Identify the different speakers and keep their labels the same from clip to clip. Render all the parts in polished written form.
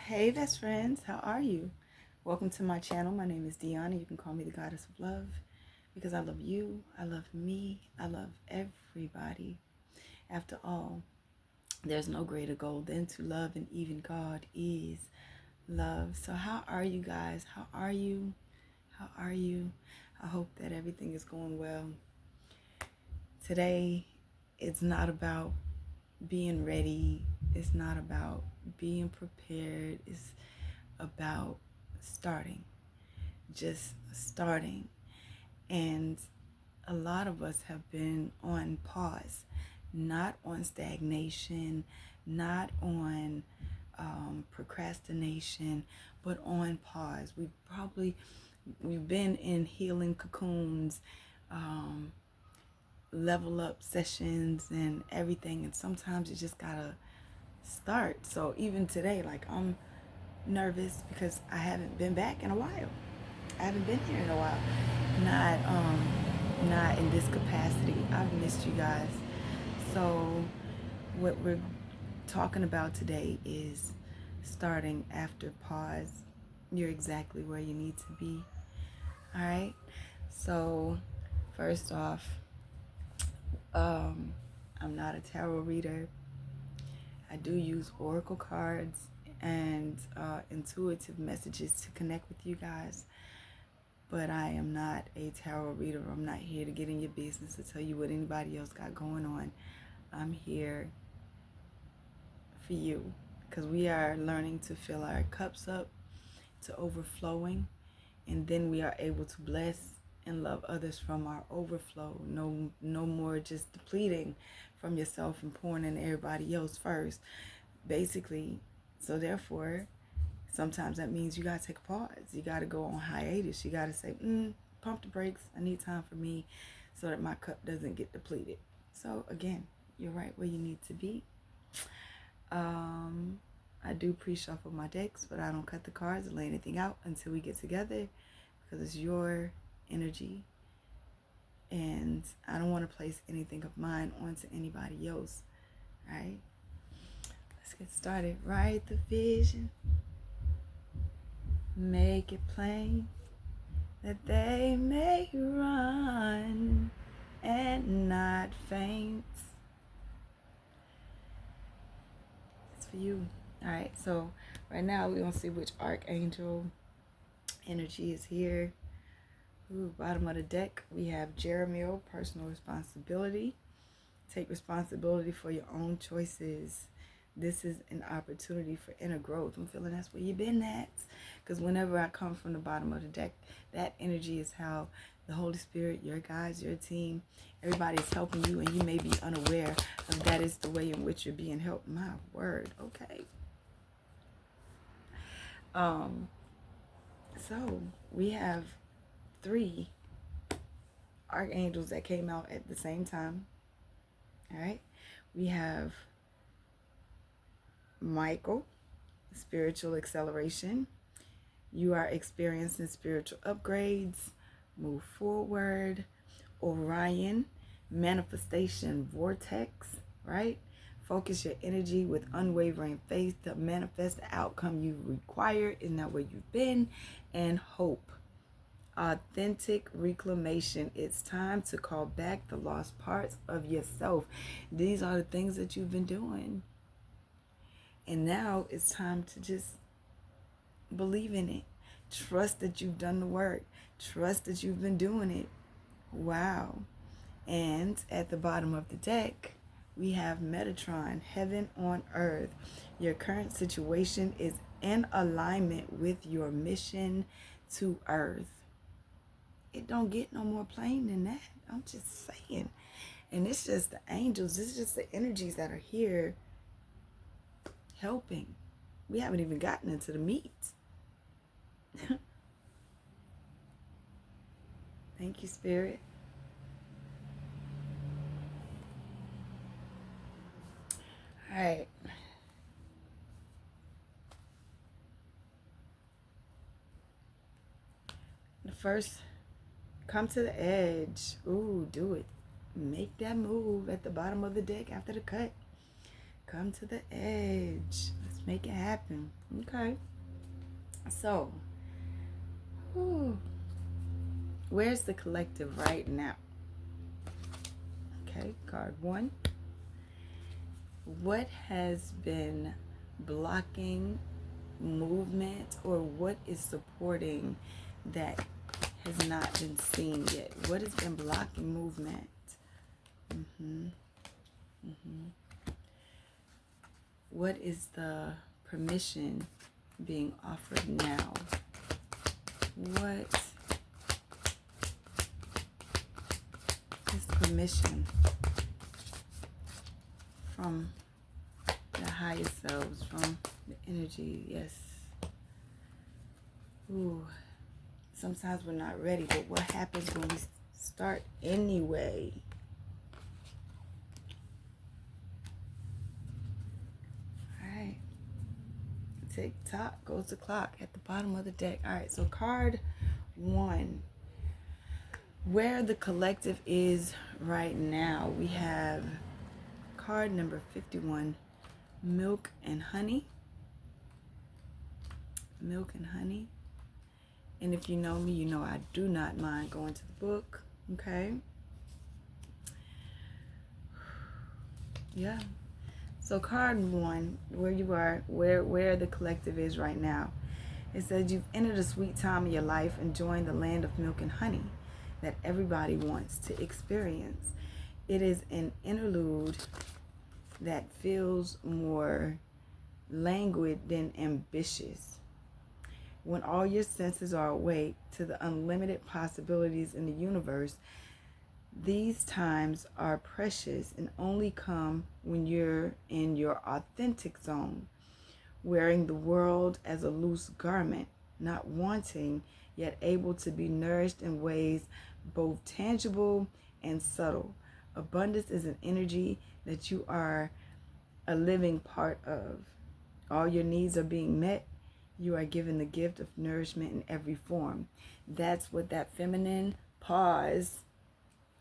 Speaker 1: Hey best friends, how are you? Welcome to my channel. My name is Deanna. You can call me the goddess of love because I love you, I love me, I love everybody. After all, there's no greater goal than to love, and even God is love. So how are you guys? How are you? How are you? I hope that everything is going well. Today, it's not about being ready. It's not about being prepared. It's about starting, just starting. And a lot of us have been on pause, not on stagnation, not on procrastination, but on pause. We've been in healing cocoons, um, level up sessions and everything, and sometimes you just gotta start. So even today, like, I'm nervous because I haven't been back in a while. I haven't been here in a while. Not in this capacity. I've missed you guys. So what we're talking about today is starting after pause. You're exactly where you need to be. All right. So first off, I'm not a tarot reader. I do use oracle cards and intuitive messages to connect with you guys. But I am not a tarot reader. I'm not here to get in your business to tell you what anybody else got going on. I'm here for you because we are learning to fill our cups up to overflowing, and then we are able to bless and love others from our overflow. No more just depleting from yourself and pouring into everybody else first, basically. So therefore, sometimes that means you gotta take a pause. You gotta go on hiatus. You gotta say, pump the brakes. I need time for me so that my cup doesn't get depleted. So again, you're right where you need to be. I do pre-shuffle my decks, but I don't cut the cards or lay anything out until we get together because it's your energy. And I don't want to place anything of mine onto anybody else. All right? Let's get started. Write the vision. Make it plain that they may run and not faint. It's for you. All right, so right now we're going to see which archangel energy is here. Ooh, bottom of the deck, we have Jeremiel, personal responsibility. Take responsibility for your own choices. This is an opportunity for inner growth. I'm feeling that's where you've been at. Because whenever I come from the bottom of the deck, that energy is how the Holy Spirit, your guides, your team, everybody is helping you, and you may be unaware of that is the way in which you're being helped. My word, okay. So we have 3 archangels that came out at the same time. All right. We have Michael, spiritual acceleration. You are experiencing spiritual upgrades. Move forward. Orion, manifestation vortex, right? Focus your energy with unwavering faith to manifest the outcome you require. Isn't that where you've been? And hope. Authentic reclamation. It's time to call back the lost parts of yourself. These are the things that you've been doing. And now it's time to just believe in it. Trust that you've done the work. Trust that you've been doing it. Wow. And at the bottom of the deck, we have Metatron, heaven on earth. Your current situation is in alignment with your mission to earth. It don't get no more plain than that. I'm just saying. And it's just the angels. It's just the energies that are here helping. We haven't even gotten into the meat. Thank you, Spirit. All right. The first, come to the edge. Ooh, do it. Make that move at the bottom of the deck after the cut. Come to the edge. Let's Make it happen. Okay. So, whew, where's the collective right now? Okay, card 1. What has been blocking movement, or what is supporting that has not been seen yet? What has been blocking movement? What is the permission being offered now? What is the permission from the higher selves, from the energy? Yes. Ooh. Sometimes we're not ready, but what happens when we start anyway? All right. Tick tock goes the clock at the bottom of the deck. All right, so card 1. Where the collective is right now, we have card number 51, milk and honey. Milk and honey. And if you know me, you know I do not mind going to the book. Okay. Yeah. So card 1, where you are, where the collective is right now. It says you've entered a sweet time in your life, enjoying the land of milk and honey that everybody wants to experience. It is an interlude that feels more languid than ambitious. When all your senses are awake to the unlimited possibilities in the universe, these times are precious and only come when you're in your authentic zone, wearing the world as a loose garment, not wanting, yet able to be nourished in ways both tangible and subtle. Abundance is an energy that you are a living part of. All your needs are being met. You are given the gift of nourishment in every form. That's what that feminine pause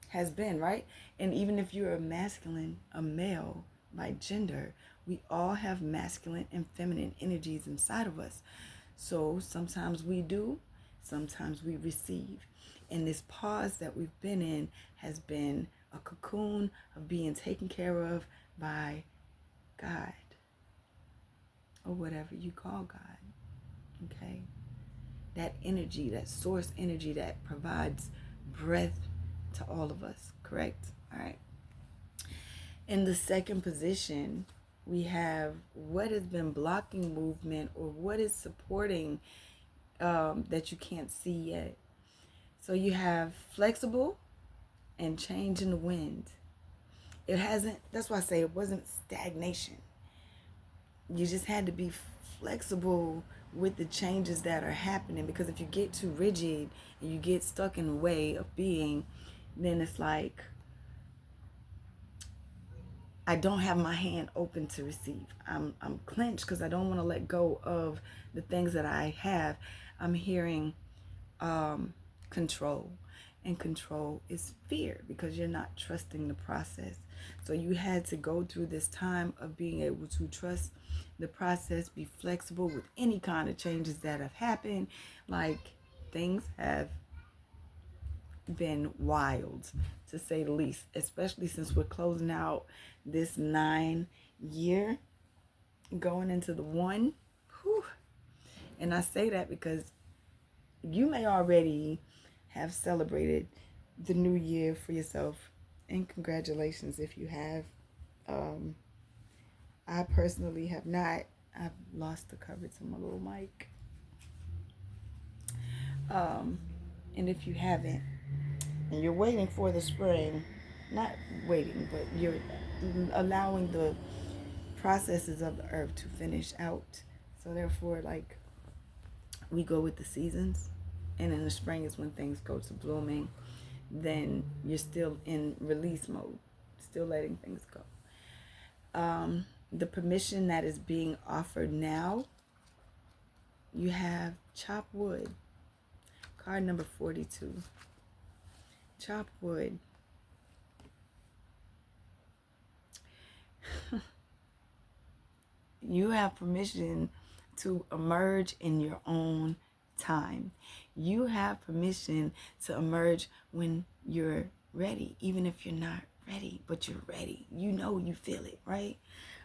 Speaker 1: has been, right? And even if you're a masculine, a male by gender, we all have masculine and feminine energies inside of us. So sometimes we do, sometimes we receive. And this pause that we've been in has been a cocoon of being taken care of by God, or whatever you call God. Okay? That energy, that source energy that provides breath to all of us, correct? All right. In the second position, we have what has been blocking movement, or what is supporting that you can't see yet. So you have flexible and change in the wind. It hasn't, that's why I say it wasn't stagnation. You just had to be flexible with the changes that are happening, because if you get too rigid and you get stuck in the way of being, then it's like, I don't have my hand open to receive. I'm clenched because I don't want to let go of the things that I have. I'm hearing control, and control is fear, because you're not trusting the process. So you had to go through this time of being able to trust the process, be flexible with any kind of changes that have happened. Like, things have been wild, to say the least, especially since we're closing out this 9 year, going into the 1. Whew. And I say that because you may already have celebrated the new year for yourself, and congratulations if you have. I personally have not. I've lost the coverage on my little mic. And if you haven't, and you're waiting for the spring, not waiting, but you're allowing the processes of the earth to finish out. So therefore, like, we go with the seasons, and in the spring is when things go to blooming. Then you're still in release mode, still letting things go. The permission that is being offered now, you have chop wood, card number 42. Chop wood. You have permission to emerge in your own time. You have permission to emerge when you're ready, even if you're not ready, but you're ready. You know, you feel it, right?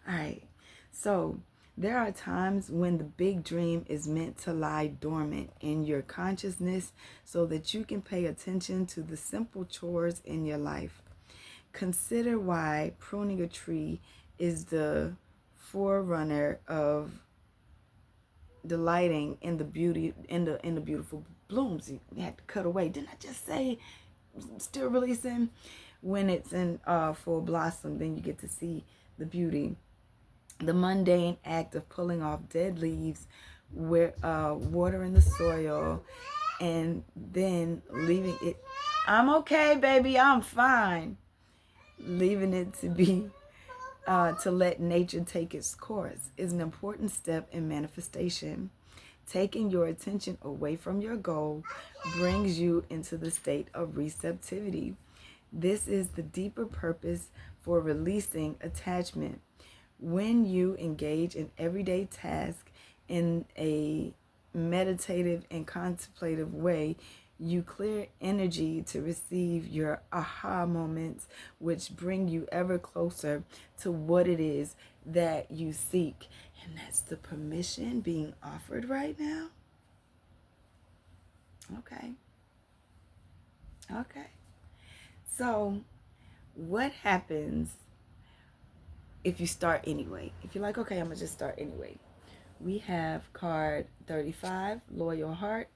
Speaker 1: All right. So there are times when the big dream is meant to lie dormant in your consciousness so that you can pay attention to the simple chores in your life. Consider why pruning a tree is the forerunner of delighting in the beauty in the beautiful blooms you had to cut away. Didn't I just say still releasing? When it's in full blossom, then you get to see the beauty. The mundane act of pulling off dead leaves, watering the soil, and then leaving it. I'm okay, baby. I'm fine. Leaving it to be to let nature take its course is an important step in manifestation. Taking your attention away from your goal brings you into the state of receptivity. This is the deeper purpose for releasing attachment. When you engage in everyday tasks in a meditative and contemplative way, you clear energy to receive your aha moments, which bring you ever closer to what it is that you seek. And that's the permission being offered right now. Okay. Okay. So, what happens if you start anyway? If you're like, okay, I'm going to just start anyway. We have card 35, Loyal Heart,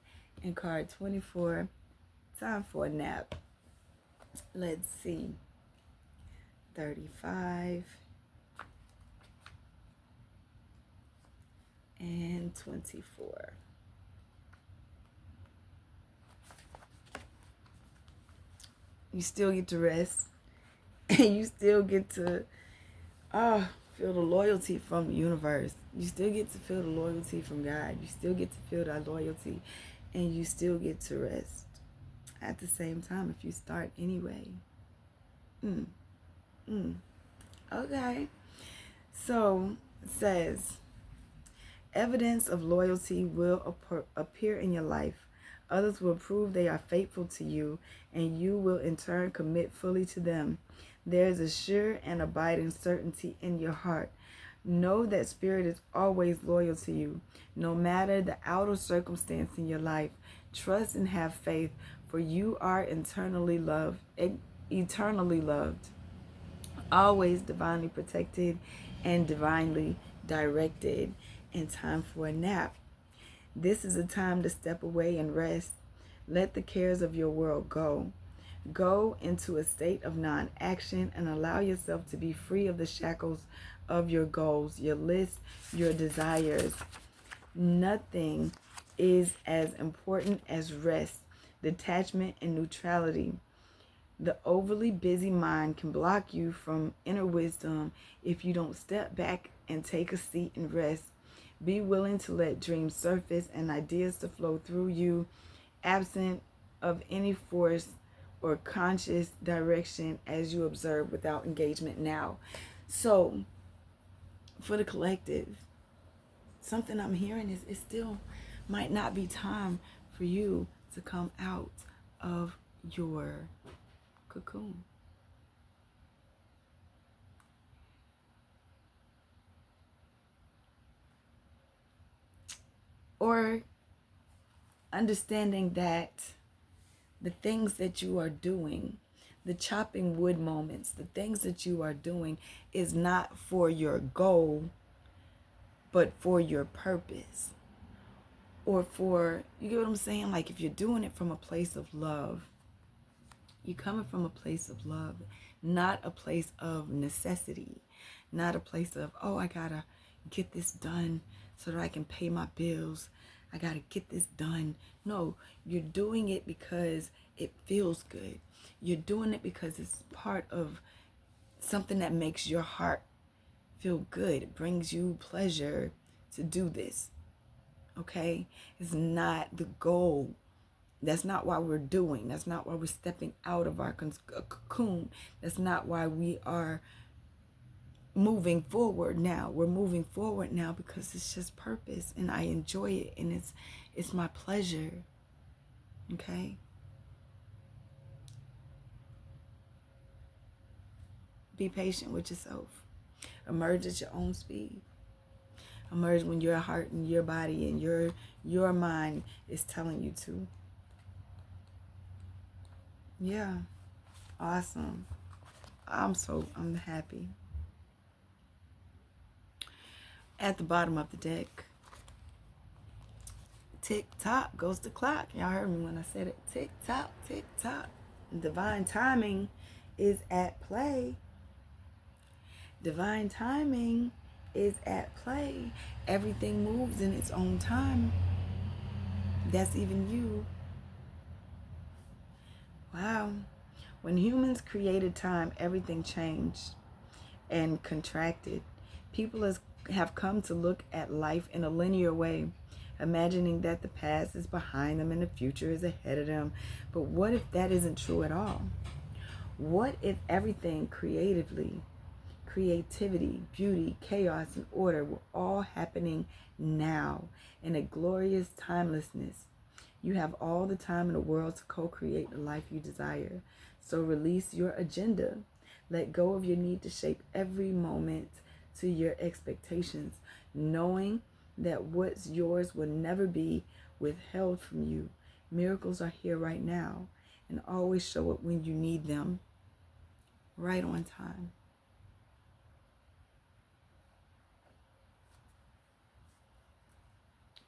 Speaker 1: and card 24, Time for a Nap. Let's see. 35 and 24. You still get to rest. And you still get to feel the loyalty from the universe. You still get to feel the loyalty from God. You still get to feel that loyalty. And you still get to rest at the same time if you start anyway. Okay. So it says, evidence of loyalty will appear in your life. Others will prove they are faithful to you, and you will in turn commit fully to them. There is a sure and abiding certainty in your heart. Know that Spirit is always loyal to you, no matter the outer circumstance in your life. Trust and have faith, for you are eternally loved, always divinely protected and divinely directed. And time for a nap. This is a time to step away and rest. Let the cares of your world go. Go into a state of non-action and allow yourself to be free of the shackles of your goals, your lists, your desires. Nothing is as important as rest, detachment, and neutrality. The overly busy mind can block you from inner wisdom if you don't step back and take a seat and rest. Be willing to let dreams surface and ideas to flow through you, absent of any force or conscious direction as you observe without engagement now. So, for the collective, something I'm hearing is it still might not be time for you to come out of your cocoon. Or understanding that the things that you are doing, the chopping wood moments, the things that you are doing is not for your goal, but for your purpose. Or for, you get what I'm saying? Like if you're doing it from a place of love, you're coming from a place of love, not a place of necessity, not a place of, oh, I gotta get this done so that I can pay my bills. I gotta get this done. No, you're doing it because it feels good. You're doing it because it's part of something that makes your heart feel good. It brings you pleasure to do this. Okay? It's not the goal. That's not why we're doing. That's not why we're stepping out of our cocoon. That's not why we are moving forward now. We're moving forward now because it's just purpose and I enjoy it and it's my pleasure. Okay? Be patient with yourself. Emerge at your own speed. Emerge when your heart and your body and your mind is telling you to. Yeah. Awesome. I'm happy. At the bottom of the deck, tick tock goes the clock. Y'all heard me when I said it. Tick tock, tick tock. Divine timing is at play. Divine timing is at play. Everything moves in its own time. That's even you. Wow. When humans created time, everything changed and contracted. People have come to look at life in a linear way, imagining that the past is behind them and the future is ahead of them. But what if that isn't true at all? What if everything creativity, beauty, chaos, and order were all happening now in a glorious timelessness? You have all the time in the world to co-create the life you desire. So release your agenda. Let go of your need to shape every moment to your expectations, knowing that what's yours will never be withheld from you. Miracles are here right now and always show up when you need them, right on time.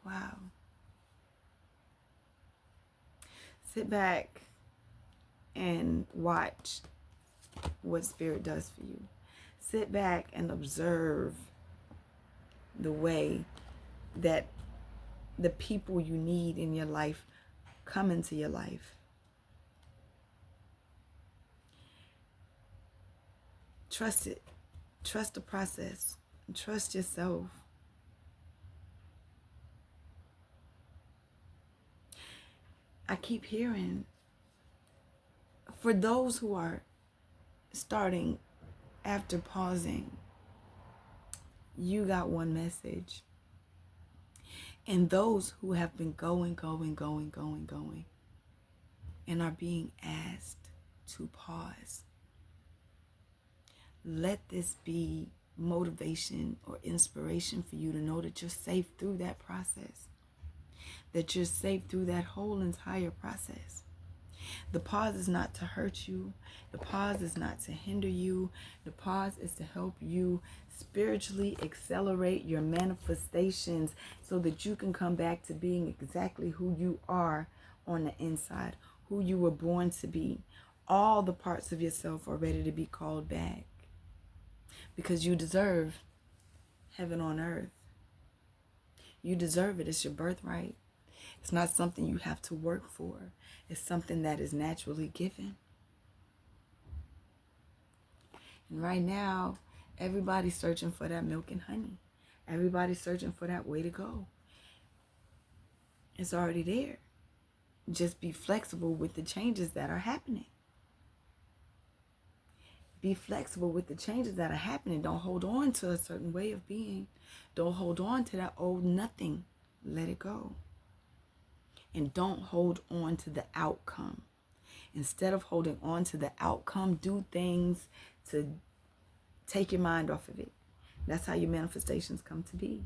Speaker 1: Wow. Sit back and watch what Spirit does for you. Sit back and observe the way that the people you need in your life come into your life. Trust it. Trust the process. Trust yourself. I keep hearing, for those who are starting after pausing, you got one message. And those who have been going, and are being asked to pause, let this be motivation or inspiration for you to know that you're safe through that process, that you're safe through that whole entire process. The pause is not to hurt you. The pause is not to hinder you. The pause is to help you spiritually accelerate your manifestations so that you can come back to being exactly who you are on the inside, who you were born to be. All the parts of yourself are ready to be called back because you deserve heaven on earth. You deserve it. It's your birthright. It's not something you have to work for. It's something that is naturally given. And right now, everybody's searching for that milk and honey. Everybody's searching for that way to go. It's already there. Just be flexible with the changes that are happening. Be flexible with the changes that are happening. Don't hold on to a certain way of being. Don't hold on to that old nothing. Let it go. And don't hold on to the outcome. Instead of holding on to the outcome, do things to take your mind off of it. That's how your manifestations come to be.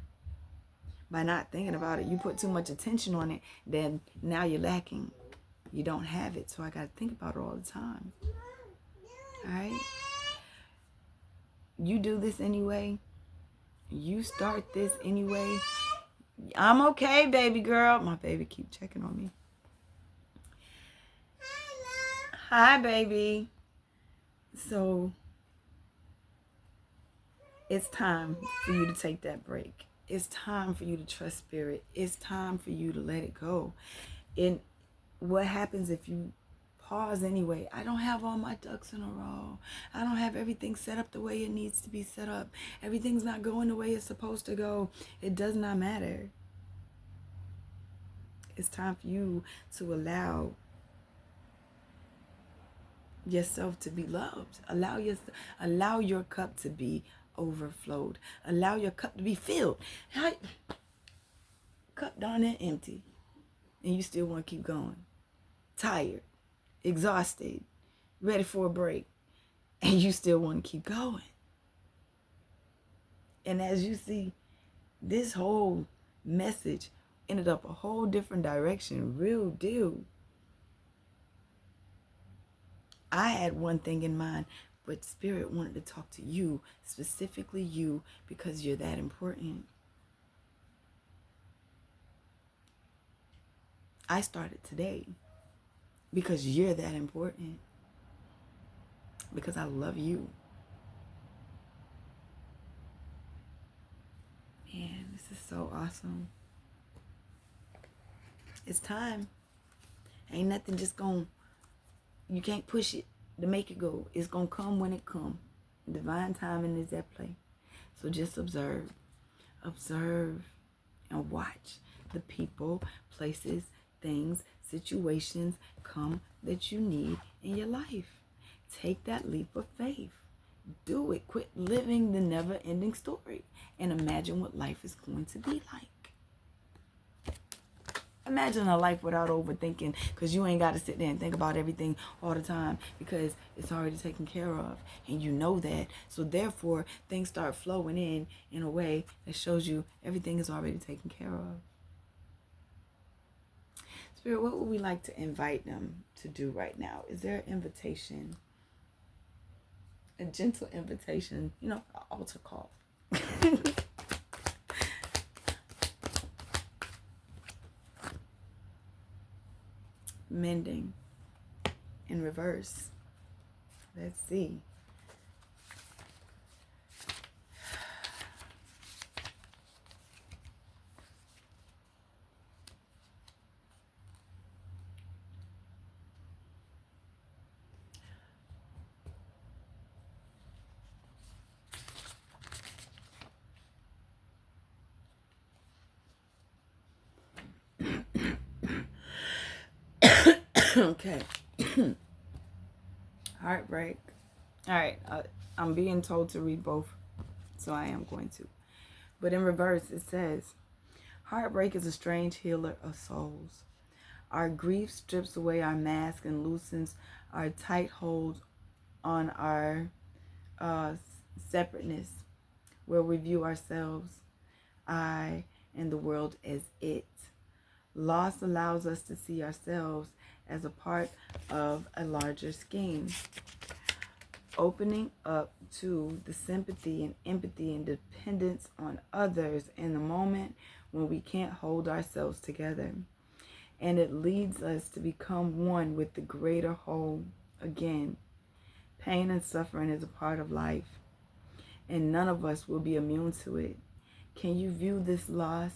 Speaker 1: By not thinking about it, you put too much attention on it, then now you're lacking. You don't have it, so I got to think about it all the time. All right? You do this anyway. You start this anyway. I'm okay, baby girl. My baby keep checking on me. Hi, baby. So it's time for you to take that break. It's time for you to trust Spirit. It's time for you to let it go. And what happens if you pause anyway? I don't have all my ducks in a row. I don't have everything set up the way it needs to be set up. Everything's not going the way it's supposed to go. It does not matter. It's time for you to allow yourself to be loved. Allow your cup to be overflowed. Allow your cup to be filled. Cup down there empty, and you still want to keep going. Tired, exhausted, ready for a break, and you still want to keep going. And as you see, this whole message ended up a whole different direction. Real deal. I had one thing in mind, but Spirit wanted to talk to you, specifically you, because you're that important. I started today because you're that important. Because I love you. Man, this is so awesome. It's time. Ain't nothing just you can't push it to make it go. It's gonna come when it come. Divine timing is at play. So just observe. Observe and watch the people, places, things, situations come that you need in your life. Take that leap of faith. Do it. Quit living the never-ending story and imagine what life is going to be like. Imagine a life without overthinking, because you ain't got to sit there and think about everything all the time, because it's already taken care of, and you know that. So therefore, things start flowing in a way that shows you everything is already taken care of. Spirit, what would we like to invite them to do right now? Is there an invitation? A gentle invitation, an altar call. Mending in reverse. Let's see. Okay. Heartbreak. All right. I'm being told to read both, so I am going to. But in reverse, it says, heartbreak is a strange healer of souls. Our grief strips away our mask and loosens our tight hold on our separateness, where we view ourselves, I, and the world as it. Loss allows us to see ourselves as a part of a larger scheme, opening up to the sympathy and empathy and dependence on others in the moment when we can't hold ourselves together. And it leads us to become one with the greater whole again. Pain and suffering is a part of life, and none of us will be immune to it. Can you view this loss,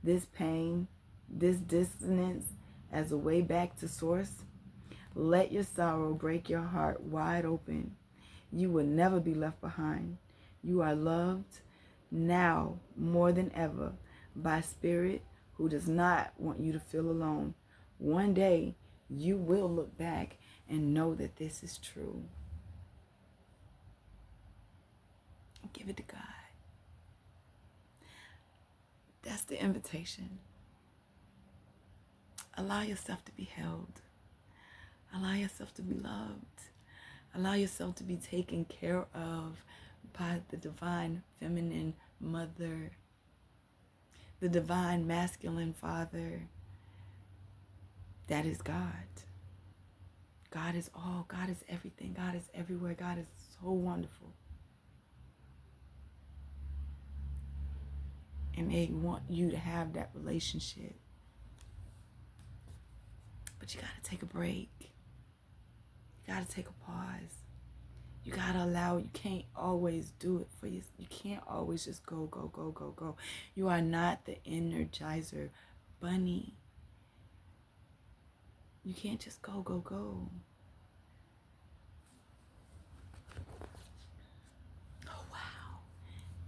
Speaker 1: this pain, this dissonance as a way back to source? Let your sorrow break your heart wide open. You will never be left behind. You are loved now more than ever by Spirit, who does not want you to feel alone. One day you will look back and know that this is true. Give it to God. That's the invitation. Allow yourself to be held. Allow yourself to be loved. Allow yourself to be taken care of by the divine feminine mother, the divine masculine father. That is God. God is all. God is everything. God is everywhere. God is so wonderful. And they want you to have that relationship. But you got to take a break. You got to take a pause. You got to allow, you can't always do it for you. You can't always just go, go, go, go, go. You are not the Energizer bunny. You can't just go, go, go. Oh, wow.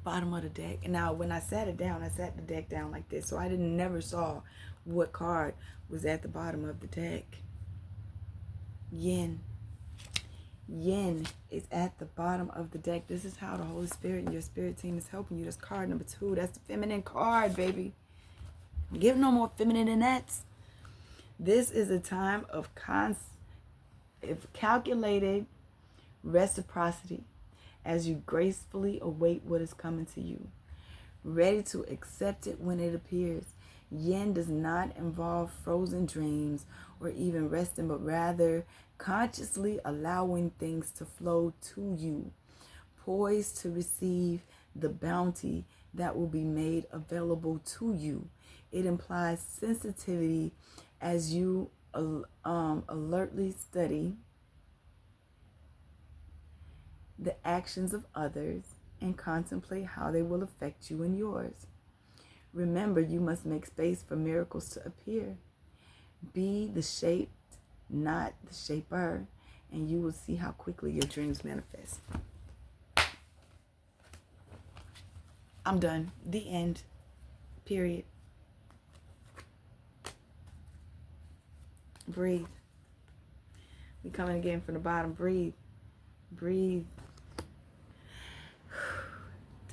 Speaker 1: Bottom of the deck. And now when I sat it down, I sat the deck down like this. So I never saw what card was at the bottom of the deck. Yin. Yin is at the bottom of the deck. This is how the Holy Spirit and your spirit team is helping you. That's card number 2. That's the feminine card, baby. Give no more feminine than that. This is a time of calculated reciprocity as you gracefully await what is coming to you, ready to accept it when it appears. Yin does not involve frozen dreams or even resting, but rather consciously allowing things to flow to you, poised to receive the bounty that will be made available to you. It implies sensitivity as you alertly study the actions of others and contemplate how they will affect you and yours. Remember, you must make space for miracles to appear. Be the shaped, not the shaper, and you will see how quickly your dreams manifest. I'm done. The end. Period. Breathe. We coming again from the bottom. Breathe. Breathe.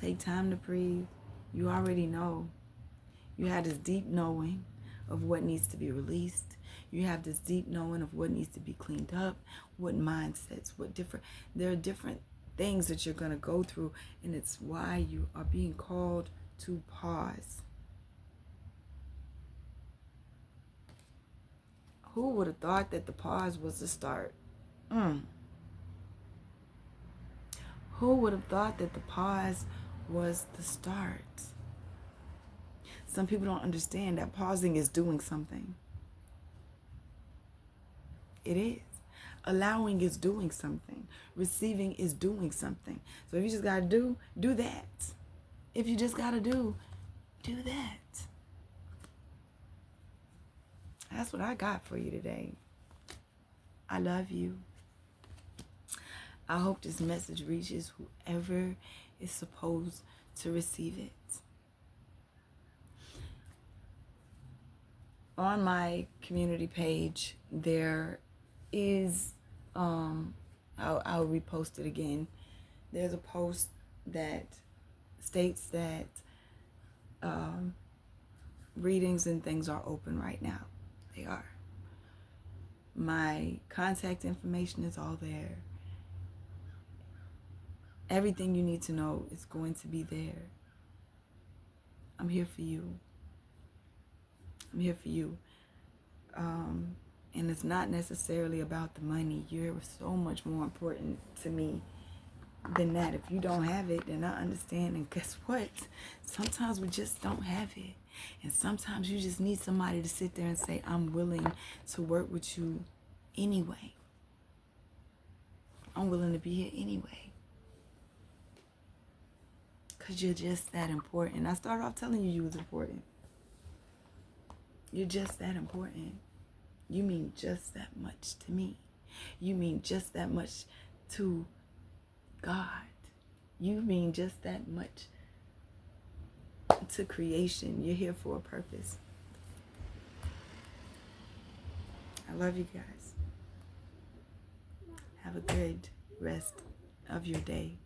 Speaker 1: Take time to breathe. You already know. You have this deep knowing of what needs to be released. You have this deep knowing of what needs to be cleaned up, what mindsets, there are different things that you're going to go through, and it's why you are being called to pause. Who would have thought that the pause was the start? Who would have thought that the pause was the start? Some people don't understand that pausing is doing something. It is. Allowing is doing something. Receiving is doing something. So if you just got to do that. If you just got to do that. That's what I got for you today. I love you. I hope this message reaches whoever is supposed to receive it. On my community page, there is, I'll repost it again. There's a post that states that readings and things are open right now. They are. My contact information is all there. Everything you need to know is going to be there. I'm here for you. I'm here for you. And it's not necessarily about the money. You're so much more important to me than that. If you don't have it, then I understand. And guess what? Sometimes we just don't have it. And sometimes you just need somebody to sit there and say, I'm willing to work with you anyway. I'm willing to be here anyway. Because you're just that important. I started off telling you was important. You're just that important. You mean just that much to me. You mean just that much to God. You mean just that much to creation. You're here for a purpose. I love you guys. Have a good rest of your day.